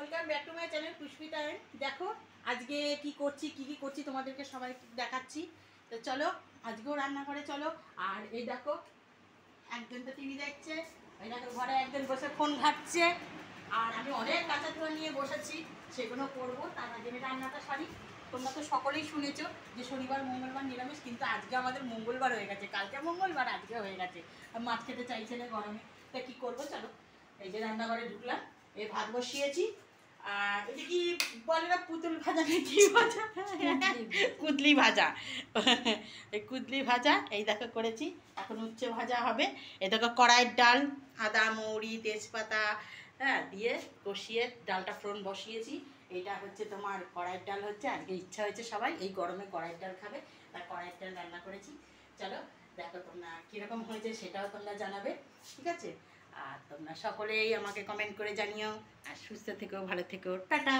Welcome back to my channel Pushpita. দেখো আজকে কি করছি তোমাদেরকে সবাই দেখাচ্ছি। তো চলো আজকেও রান্না করে চলো। আর এই দেখো একজন তো টিভি দেখছে, এই দেখো ঘরে একজন বসে ফোন ঘাটছে, আর আমি অনেক কাঁচা ধোয়া নিয়ে বসেছি, সেগুলো করবো। তার আগে আমি রান্নাটা সারি। তোমরা তো সকলেই শুনেছো যে শনিবার মঙ্গলবার নিরামিষ, কিন্তু আজকে আমাদের মঙ্গলবার হয়ে গেছে। কালকে মঙ্গলবার, আজকে হয়ে গেছে। মাছ খেতে চাইছে না গরমে, তা কী করবো। চলো এই যে রান্নাঘরে ঢুকলাম, এই ভাত বসিয়েছি। আর এটা কি বলে না, পুতুল ভাজা না কি ভাজা, কুদলি ভাজা। এই কুদলি ভাজা এই দেখো করেছি। এখন উচ্ছে ভাজা হবে। এই দেখো কড়াইয়ের ডাল, আদা মৌরি তেজপাতা হ্যাঁ দিয়ে কষিয়ে ডালটা ফোড়ন বসিয়েছি। এইটা হচ্ছে তোমার কড়াইয়ের ডাল হচ্ছে। আজকে ইচ্ছা হয়েছে সবাই এই গরমে কড়াইয়ের ডাল খাবে, তাই কড়াইয়ের ডাল রান্না করেছি। চলো দেখো তোমরা কীরকম হয়েছে সেটাও তোমরা জানাবে, ঠিক আছে? আর তোমরা সকলেই আমাকে কমেন্ট করে জানিও। আর সুস্থ থেকো, ভালো থেকো, টাটা।